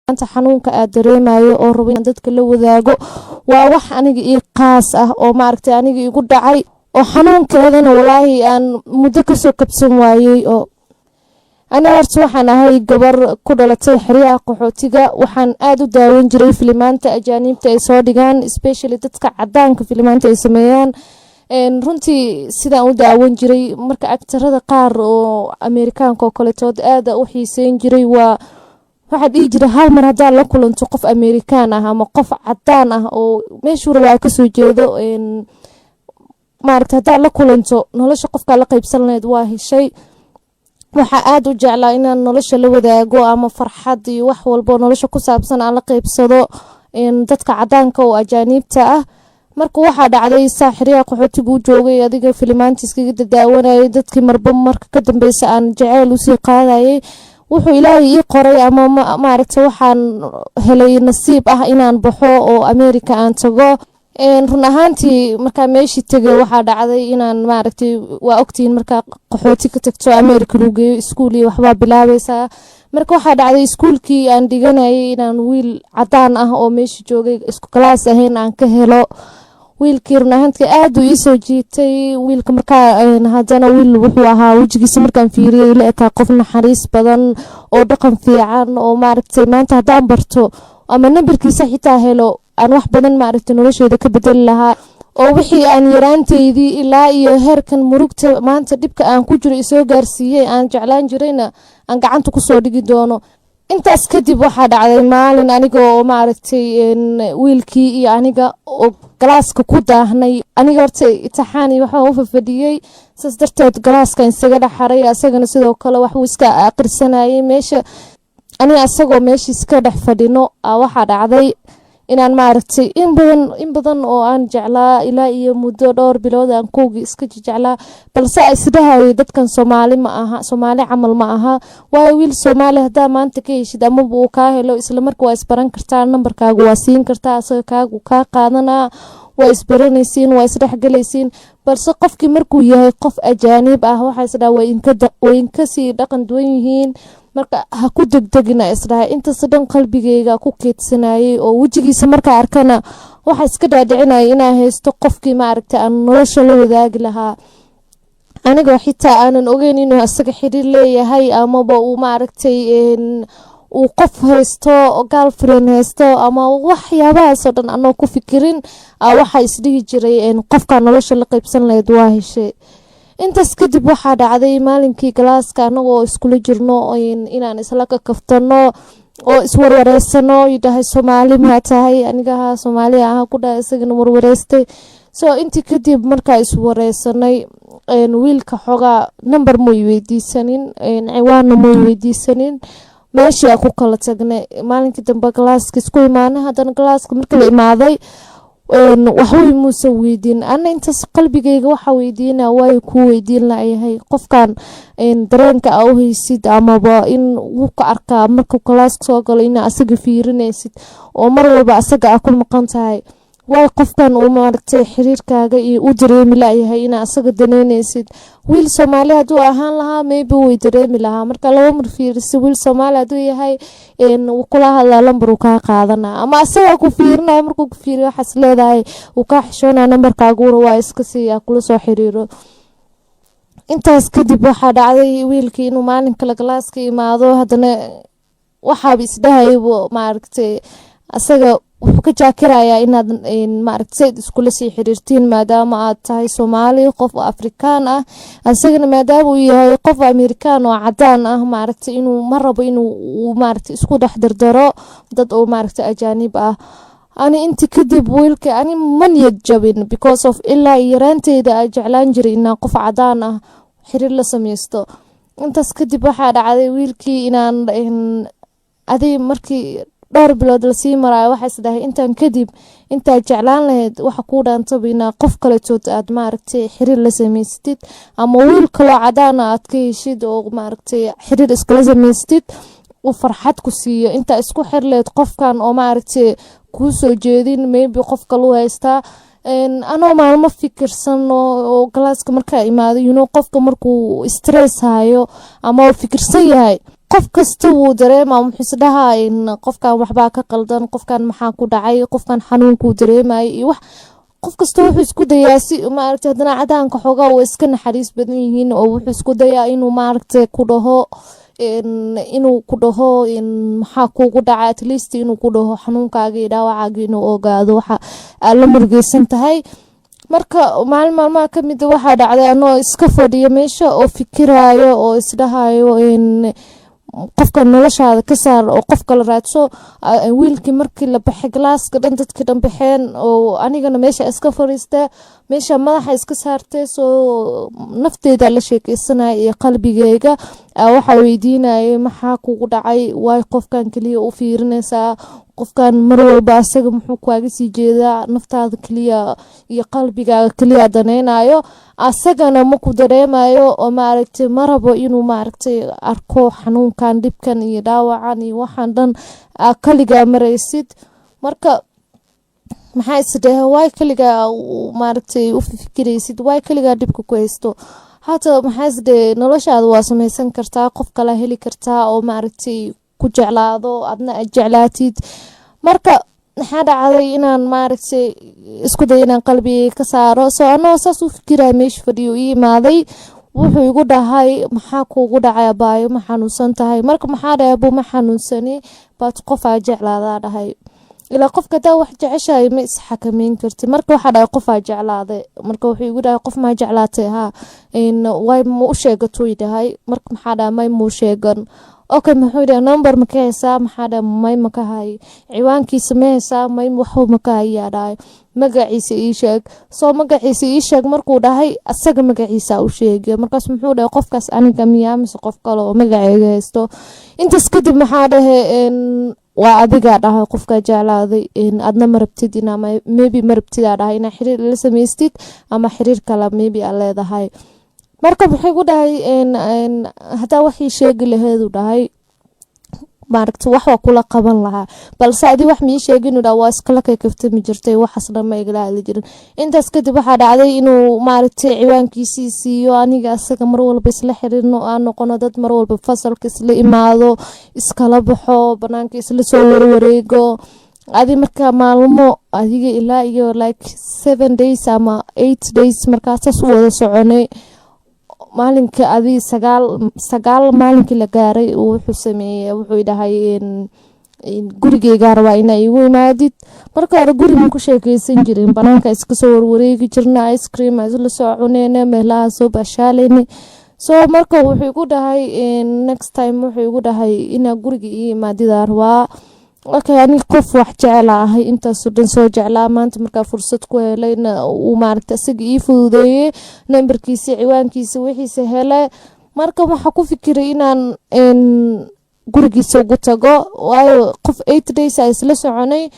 anta xanuunka aad dareemayo oo rabo in dadka la wadaago waa wax aniga ii qaas ah oo maaragtay aniga igu dhacay oo xanuunkeedana walaahi aan muddo kasoo kabsan waayey oo أنا horta waxaan ahay gabar ku dhalatay xiriyaha qaxootiga waxaan aad u daawan jiray filimaanta ajaanibta ay soo dhigaan especially dadka cadaanka filimaanta ay sameeyaan runtii sidaan u daawan jiray marka aktarada qaar oo Ameerikaanka oo kale tood aad u xiiseyn jiray waxa dhigi jiray hal mar hadaa la kulanto qof Ameerikaan ah ama qof cadaan ah oo meeshuu rabaa ka soo jeedo maaragtay hadaa la kulanto nolosha qofka la qaybsan lahayd waa heshay waxa aad u jeclaa inaan nolosha la wadaago ama farxad iyo wax walba nolosha ku saabsan aan la qaybsado dadka cadaanka oo ajaanibta ah marka waxa dhacday saaxiriya qaxootigu joogay adiga filimaantiiska daawanayay dadkii marba marka ka dambeeyay aan jecel u sii qaadayay wuxuu ilaahay ii qoray ama maaragtay waxaan helay nasiib ah inaan baxo oo Ameerika aan tago run ahaantii marka meeshii tagay waxa dhacday inaan maaragtay waa ogtiin marka qaxooti ka tagto Ameerika lagu geeyo iskuul iyo waxba bilaabaysa marka waxa dhacday iskuulkii aan dhiganayay inaan wiil cadaan ah oo meeshii joogay isku class ahayn aan ka helo wiilkii run ahaantii aad u ii soo jiitay wiilka marka hadana wiil wuxuu ahaa wajigiisa markaan fiiriyay la ekaa qof naxariis badan oo dhaqan fiican oo maaragtay maanta hadaan barto ama nambarkiisa xitaa helo aan wax badan maaragtay noloshooda ka bedel lahaa oo wixii aan yaraanteydii ilaa iyo heerkan murugta maanta dhibka aan ku jiro isoo gaarsiiyay aan jeclaan jirayna aan gacanta ku soo dhigi doono intaas kadib waxa dhacday maalin aniga oo maaragtay wiilkii iyo aniga oo galaaska ku daahnay aniga horta imtixaan iyo waxa uu fadhiyay saas darteed galaaska isaga dhaxaray asagana sidoo kale wax uu iska aqrisanayay meesha aniga asagoo meeshii iska dhex fadhino waxa dhacday inaan maaragtay in badan oo aan jeclaa ilaa iyo muddo dhowr bilood aan koogi iska jeclaa balse isdhahay dadkan Soomaali ma aha Soomaali camal ma aha waa wiil Soomaali hadaa maanta ka heshid ama uu ka helo isla markaa waa isbaran kartaa nambarkaagu waa siin kartaa asagaagu ka qaadana waa isbaranaysiin waa isdhaxgalaysiin balse qofkii markuu yahay qof ajaanib ah waxa isdhaa way inka sii dhaqan duwan yihiin marka ha ku degdegina isdhaa inta sadan qalbigeyga ku keedsanayay oo wajigiisa marka arkana waxa iska dhaadhicinay inaa haysto qofkii maaragtay aan nolosha la wadaagi lahaa aniga xitaa aanan ogeyn inuu asaga xiriir leeyahay ama uu maaragtay uu qof haysto girlfriend haysto ama waxyaabahaas oo dhan anoo ku fikirin waxa isdhigi jiray qofka nolosha la qaybsan lahayd waa heshay intaas kadib waxa dhacday maalinkii galaaska anagoo iskula jirno inaan isla ka kaftano oo iswarwareysano idahay Soomaali ma tahay aniga Soomaali ah ku dhahay isagana warwareystay soo intii kadib marka iswareysanay wiilka xoga number ma weydiisanin ciwaan ma weydiisanin meeshii ku kala tagnay maalinkii dambe galaaska isku imaanay hadana galaaska markii la imaaday waxay muusa weydiin ana intaas qalbigeyga waxa weydiina way ku weydiin laayahay qofkan dareenka aw haysid ama in uu ka arkaa markuu class soo galo in asaga fiirinaysid oo mar walba asaga ku maqan tahay way qofkan uu maartay xiriirkaaga iyo u dareemi laayahay in asaga daneynaysid wiil Soomaali haduu ahaan lahaa maybe way dareemi lahaa marka laba mar fiiriso wiil Soomaali haduu yahay uu kula hadla lambar uu ka qaadana ama asaga ku fiirnaa markuu ku fiiriyo waxa leedahay uu ka xishoona nambarkaagu waa iska sii kula soo xiriiro intaas kadib waxa dhacday wiilkii inuu maalinka la galaaska imaado hadana waxa isdhahay maaragtay asaga wuxuu ka jaakirayaa inaad maaragtay iskula sii xiriirtiin maadaama aad tahay Soomaali qof Afrikaan ah asagana maadaama uu yahay qof Ameerikaan oo cadaan ah maaragtay inuu marabo inuu maaragtay isku dhex dardaro dad oo maaragtay ajaanib ah ani inta kadib wiilka ani man yajabin because of illa yaraanteeda jeclaan jiray in qof cadaan ah xiriir la sameysto intaas kadib waxa dhacday wiilkii inaan aday markii dhowr bilood la sii maray waxa isdahay intaan kadib inta jeclaan lahayd waxa ku dhaantaba qof kale tood aad maaragtay xiriir la sameystid ama wiil kale cadaan aad ka heshid oo maaragtay xiriir iskala sameystid oo farxad ku siiyo inta isku xirleed qofkan oo maaragtay ku soo jeedin maybe qof kale u haysta anoo maalmo fikirsan oo galaaska marka imaado qofka markuu stress hayo ama fikirsan yahay qof kasta wuu dareemaa wuxuu isdhahaa in qofkan waxbaa ka qaldan, qofkan maxaa ku dhacay, qofkan xanuunkuu dareemayay iyo wax. qof kasta wuxuu isku dayaa si maaragtay haddana cadaanka xoogaa way iska naxariis badan yihiin oo wuxuu isku dayaa inuu maaragtay ku dhaho maxaa kugu dhacay, at least inuu ku dhaho xanuunkaaga iyo dhaawacaaga inuu ogaado waxa aad la murugeysan tahay. marka maalin maalmaha ka mid waxaa dhacday anoo iska fadhiya meesha oo fikiraayo oo isdhahayo qofka noloshaada ka saar oo qofka la raadso. wiilkii markii la baxay galaaska dhan dadkii dhan baxeen oo anigana meesha iska fadhiistay, meesha madaxa iska saartay, soo nafteeda la sheekeysanaya iyo qalbigeyga waxa weydiinayay maxaa kugu dhacay, waay qofkan kaliya u fiirinaysaa, qofkan mar walba asaga muxuu kaaga sii jeedaa, naftaada kaliya iyo qalbigaaga kaliya daneynayo, asagana ma ku dareemayo oo maaragtay marabo inuu maaragtay arko xanuunkan dhibkan iyo dhaawacan iyo waxaan dhan kaligaa maraysid. marka maxaa isdhaha waay kaligaa maaragtay u fikiraysid, waay kaligaa dhibka ku haysto. hata maxaa isdhaha noloshaada waa samaysan kartaa, qof kala heli kartaa oo maaragtay ku jeclaado adna aad jeclaatid. marka maxaa dhacday inaan maaragtay isku day inaan qalbigeyga ka saaro. soo anoo saas u fikiraya meesha fadhiyo ii imaaday, wuxuu igu dhahay maxaa kugu dhacay abaayo, ma xanuunsan tahay? marka maxaa dhahay abuu ma xanuunsani, baad qof aa jeclaadaa dhahay. ilaa qofka hadaa wax jeceshahay ma isxakameyn karti. marka waxaa dhahay qof aa jeclaaday. marka wuxuu igu dhahay qof maa jeclaatay? haa. way ma u sheegatuu dhahay. marka maxaa dhahay may muu sheegan. okay muxuu dhahay number ma ka haysaa? maxaa dhahay may ma ka hay. ciwaankiisa ma haysaa? may waxba ma ka hayaa dhahay. magaciisa ii sheeg. soo magaciisa ii sheeg markuu dhahay asaga magaciisa u sheegay. markaas muxuu dhahay qofkaas aniga miyaa mise qof kale oo magaceyga haysto? intaas kadib maxaa dhahay waa adigaa dhahay qofkaa jeclaaday, adna marabtid inaa maybe marabtidaa dhahay inaa xiriir la samaystid ama xiriir kale maybe aa leedahay. marka maxay ku dhahay hadaa waxii sheegi laheedu dhahay maaragtay wax waa kula qaban lahaa, balse adi wax mii sheeginu dhaa waa iskala kaftami jirtay, waxaas dhan ma igala hadli jirin. intaas kadib waxaa dhacday inuu maaragtay ciwaankiisii siiyo, aniga asaga mar walba isla xiriirno, aan noqono dad mar walba fasalka isla imaado, iskala baxo, banaanka isla soo warwareego. adi marka maalmo adiga ilaa iyo like 7 days ama 8 days markaasaas u wada soconay. maalinka adi sagaal maalinkii la gaaray wuxuu sameeyey, wuxuu dhahay gurigeyga rabaa inaa igu imaadid. marka hore guriga ku sheekeysan jirin, banaanka iska soo warwareegi jirna, ice cream isla soo cuneyna, meelaha soo baashaaleyna. soo marka wuxuu igu dhahay next time wuxuu igu dhahay inaa guriga ii imaadidaa rabaa. okay aniga qof wax jecla ahay, intaasoo dhan soo jeclaa, maanta markaa fursad ku helayna uu maaragta isaga ii fududeeyey, nambarkiisa ciwaankiisa wixiisa hele. marka waxaa ku fikiray inaan gurigiisa ugu tago, waayo qof 8 days aa isla soconay.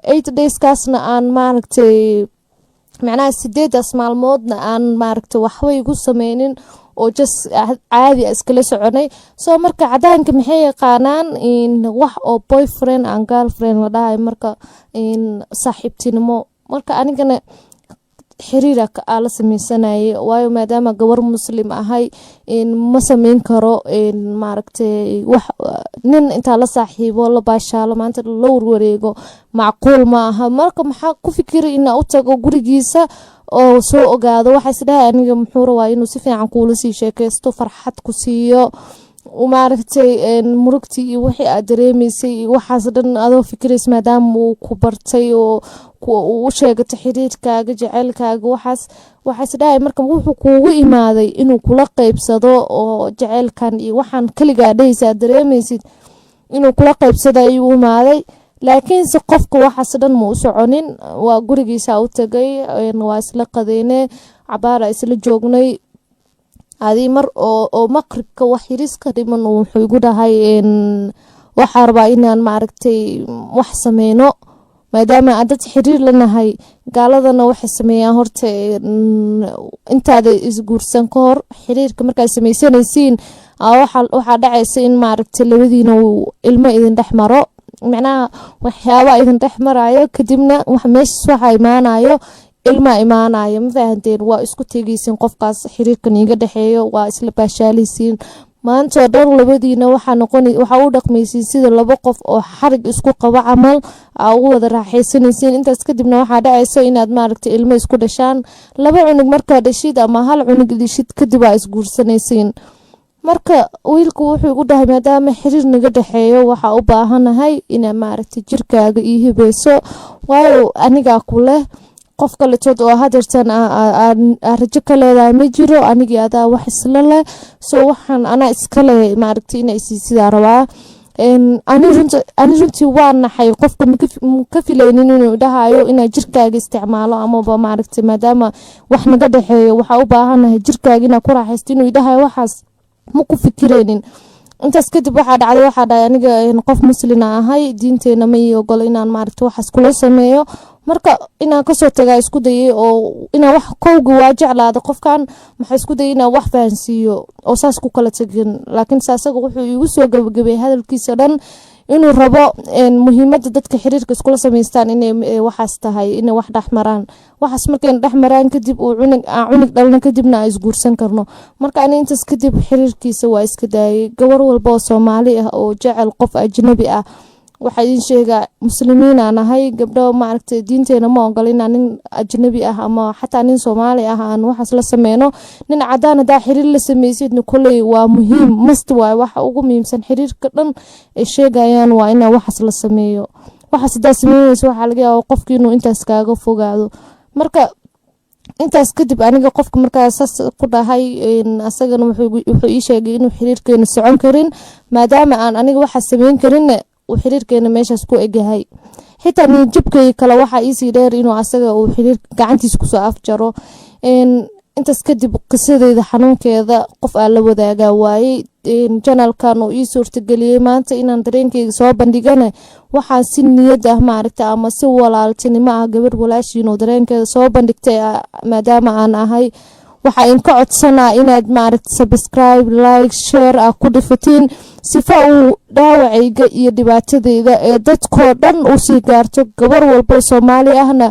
8 days kaasna aan maaragtay macnaha 8daas maalmoodna aan maaragtay waxba igu sameynin oo just caadi iskala soconay. soo marka cadaanka maxay yaqaanaan wax oo boyfriend and girlfriend la dhahay, marka saaxiibtinimo. marka anigana xiriira la sameysanayay, waayo maadaama gabar muslim ahay ma sameyn karo maaragtay wax nin intaa la saaxiibo la baashaalo maanta la warwareego macquul ma aha. marka maxaa ku fikiray inaa u tago gurigiisa oo soo ogaado. waxaa isdhahay aniga muxuu rabaa inuu si fiican kuula sii sheekeysto, farxad ku siiyo, maaragtay murugtii iyo wixii aad dareemaysay iyo waxaas dhan adoo fikirays maadaama uu ku bartay oo u sheegato xiriirkaaga jaceylkaaga. waxaa isdhahay marka wuxuu kuugu imaaday inuu kula qeybsado oo jaceylkan iyo waxaan kaligaa dhahaysa aad dareemaysid inuu kula qeybsado ayuu imaaday. laakiinse qofka waxaas dhan ma u soconin. waa gurigiisa u tagay, waa isla qadeyne, cabaara isla joognay. adi mar oo maqribka wax yariska dhiman wuxuu igu dhahay waxaa rabaa inaan maaragtay wax sameyno, maadaama aan dad xiriir lanahay. gaaladana waxay sameeyaan horta intaada isguursan ka hor xiriirka markaad sameysanaysiin waxaa dhacaysa in maaragtay labadiina ilmo idin dhex maro, macnaha waxyaaba idin dhex marayo, kadibna meeshas waxaa imaanayo ilma imaanayo. ma fahanteen? waa isku tegeysiin qofkaas xiriirkan iga dhexeeyo, waa isla baashaaleysiin. maanta oo dhan labadiina waxa u dhaqmaysiin sida laba qof oo xarig isku qaba camal ugu wada raaxaysanaysiin. intaas kadibna waxaa dhacaysa inaad maaragtay ilmo isku dhashaan, laba cunug markaa dhashid ama hal cunug dhashid kadib aa isguursanaysiin. marka wiilku wuxuu igu dhahay maadaama xiriir naga dhexeeyo waxaa u baahanahay inaa maaragtay jirkaaga ii hibayso, waayo anigaa ku leh, qof kaletood oo hadeertan rajo ka leedahay ma jiro, anigii adaa wax isla leh, so waxaan anaa iska leh maaragtay inaa isiisidaa rabaa. ani runtii waa naxay, qofka ka filaynin inuu dhahayo inaa jirkaaga isticmaalo amaba maaragtay maadaama wax naga dhexeeyo waxaa u baahanahay jirkaaga inaa ku raaxaysto inuu dhahayo waxaas ma ku fikiraynin. intaas kadib waxaa dhahay aniga qof muslina ahay, diinteena ma ii ogolo inaan maaragtay waxaas kula sameeyo, marka inaan kasoo tagaa isku dayay oo inaan wax kowga waa jeclaada qofkan maxaa isku dayay inaan wax fahansiiyo oo saas ku kala tagin. laakiin asaga wuxuu igu soo gabagabay hadalkiisa dhan inuu rabo muhiimada dadka xiriirka iskula samaystaan inay waxaas tahay inay wax dhexmaraan, waxaas markayna dhexmaraan kadib uu cunug dhalna kadibna aan isguursan karno. marka ani intaas kadib xiriirkiisa waa iska daayay. gabar walba oo Soomaali ah oo jecel qof ajnabi ah waxaa idin sheegaa muslimiin aan ahay, gabdho maaragtay diinteena ma ogola inaan nin ajnabi ah ama xataa nin Soomaali ah aan waxaas la sameyno. nin cadaan hadaa xiriir la sameysidna koley waa muhiim, must waay, waxa ugu muhiimsan xiriirka dhan ay sheegayaan waa inaa waxaas la sameeyo. waxaas hadaa sameynayso waxaa laga yaabaa qofki inuu intaas kaaga fogaado. marka intaas kadib aniga qofka markaa saas ku dhahay asagana wuxuu ii sheegay inuu xiriirkeena socon karin maadaama aan aniga waxaas sameyn karin uu xiriirkeena meeshaas ku egyahay. xitaa niyadjabkay kale waxaa iisii dheer inuu asaga uu xiriirka gacantiisa kusoo afjaro. intaas kadib qisadeyda xanuunkeeda qof aan la wadaagaa waayey. janalkan uu ii suurtageliyey maanta inaan dareenkeyga soo bandhigana waxaan si niyad ah maaragta ama si walaaltinimo ah gabar walaashiin oo dareenkeeda soo bandhigtay maadaama aan ahay. waxaa inka codsanaa inaad maaragta subscribe, like, share ku dhifatiin sifa uu dhaawacayga iyo dhibaatadeyda ee dadkoo dhan u sii gaarto. gabar walba Soomaali ahna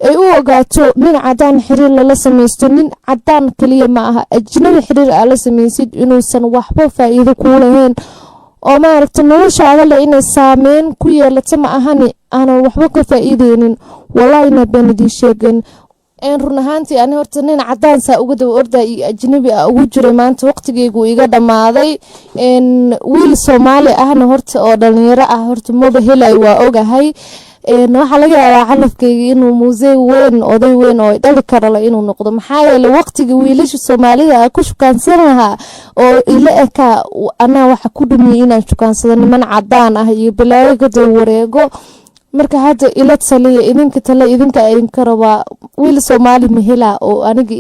ay u ogaato nin cadaan xiriir lala samaysto, nin cadaan kaliya ma aha, ajnabi xiriir aa la samaysid inuusan waxba faa'iido kuu lahayn oo maaragta noloshaada leh inay saameyn ku yeelato ma ahani aanan waxba ka faa'iideynin. wallahi na been idin sheegin run ahaantii ani horta nin cadaan saa uga daba orda iyo ajnabi ugu jiray maanta waqtigeygu iga dhamaaday. wiil Soomaali ahna horta oo dhalinyaro ah horta maba helay waa ogahay. waxaa laga yaabaa calafkeyga inuu muusey weyn oday weyn oo dhali karala inuu noqdo, maxaa yeelay waqtiga wiilasha Soomaalida ku shukaansan lahaa oo ila eka anaa waxa ku dhumiyay inaan shukaansado niman cadaan ah iyo balaayo ka daba wareego. marka hadda ila taliya idinka idinka rabaa wiil Soomaali ma helaa oo aniga